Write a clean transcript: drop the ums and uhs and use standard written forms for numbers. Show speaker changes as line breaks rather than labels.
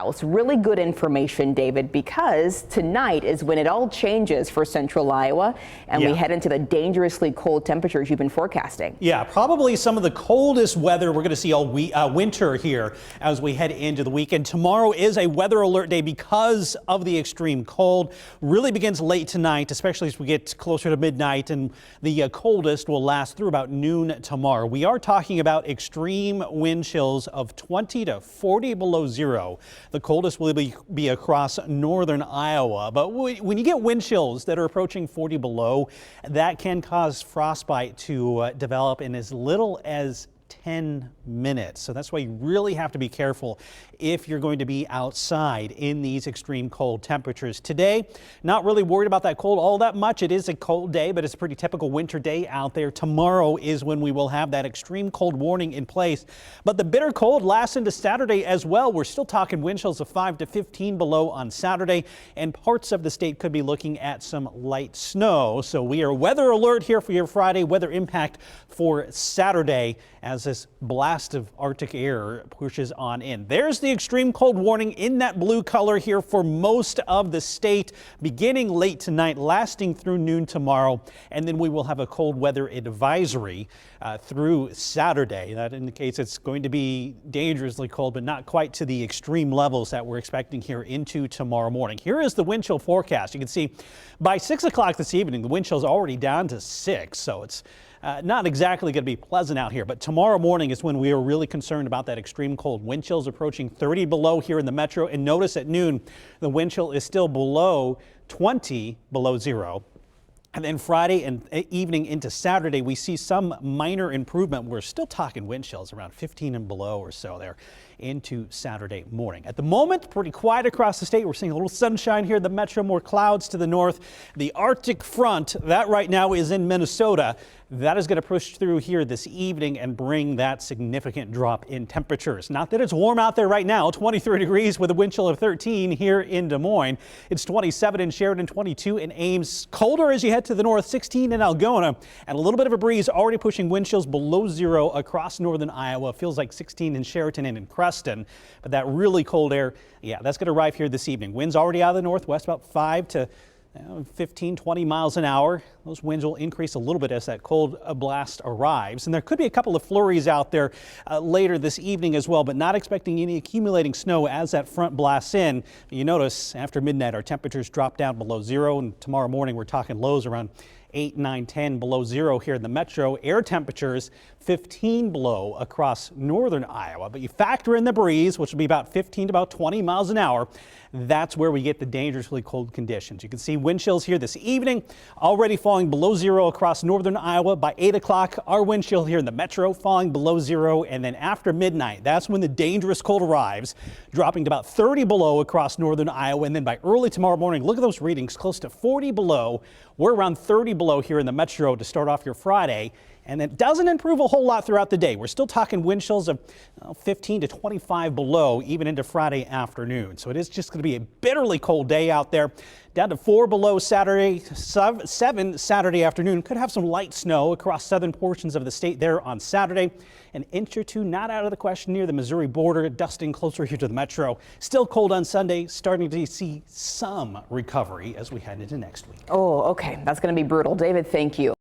house. Really good information, David, because tonight is when it all changes for central Iowa and we head into the dangerously cold temperatures you've been forecasting.
Yeah, probably some of the coldest weather we're going to see all winter here as we head into the weekend. Tomorrow is a weather alert day because of the extreme cold. Really begins late tonight, especially as we get closer to midnight, and the coldest will last through about noon tomorrow. We are talking about extreme wind chills of 20 to 40 below zero. The coldest will be across northern Iowa, but when you get wind chills that are approaching 40 below, that can cause frostbite to develop in as little as 10 minutes. So that's why you really have to be careful if you're going to be outside in these extreme cold temperatures. Today, not really worried about that cold all that much. It is a cold day, but it's a pretty typical winter day out there. Tomorrow is when we will have that extreme cold warning in place. But the bitter cold lasts into Saturday as well. We're still talking wind chills of 5 to 15 below on Saturday, and parts of the state could be looking at some light snow. So we are weather alert here for your Friday, weather impact for Saturday as this blast of Arctic air pushes on in. There's the extreme cold warning in that blue color here for most of the state, beginning late tonight, lasting through noon tomorrow, and then we will have a cold weather advisory through Saturday. That indicates it's going to be dangerously cold, but not quite to the extreme levels that we're expecting here into tomorrow morning. Here is the wind chill forecast. You can see by 6 o'clock this evening, the wind chill is already down to 6, so it's not exactly going to be pleasant out here, but tomorrow morning is when we are really concerned about that extreme cold. Wind chills approaching 30 below here in the metro, and notice at noon the wind chill is still below 20 below zero. And then Friday and evening into Saturday, we see some minor improvement. We're still talking wind chills around 15 and below or so there into Saturday morning. At the moment, pretty quiet across the state. We're seeing a little sunshine here in the metro, more clouds to the north. The Arctic front, that right now is in Minnesota. That is going to push through here this evening and bring that significant drop in temperatures. Not that it's warm out there right now, 23 degrees with a wind chill of 13 here in Des Moines. It's 27 in Sheridan, 22 in Ames. Colder as you head to the north, 16 in Algona, and a little bit of a breeze already pushing wind chills below zero across northern Iowa. Feels like 16 in Sheraton and in Creston, but that really cold air, yeah, that's going to arrive here this evening. Winds already out of the northwest, about 5 to 15, 20 miles an hour. Those winds will increase a little bit as that cold blast arrives. And there could be a couple of flurries out there later this evening as well, but not expecting any accumulating snow as that front blasts in. You notice after midnight, our temperatures drop down below zero, and tomorrow morning we're talking lows around 8, 9, 10 below zero here in the metro. Air temperatures 15 below across northern Iowa, but you factor in the breeze, which will be about 15 to about 20 miles an hour. That's where we get the dangerously cold conditions. You can see wind chills here this evening already falling below zero across northern Iowa. By 8 o'clock, our wind chill here in the metro falling below zero, and then after midnight, that's when the dangerous cold arrives, dropping to about 30 below across northern Iowa. And then by early tomorrow morning, look at those readings, close to 40 below. We're around 30 below here in the metro to start off your Friday, and it doesn't improve a whole lot throughout the day. We're still talking wind chills of 15 to 25 below even into Friday afternoon. So it is just going to be a bitterly cold day out there. Down to 4 below Saturday, 7 Saturday afternoon. Could have some light snow across southern portions of the state there on Saturday. An inch or two not out of the question near the Missouri border, dusting closer here to the metro. Still cold on Sunday, starting to see some recovery as we head into next week.
Oh, okay. That's going to be brutal. David, thank you.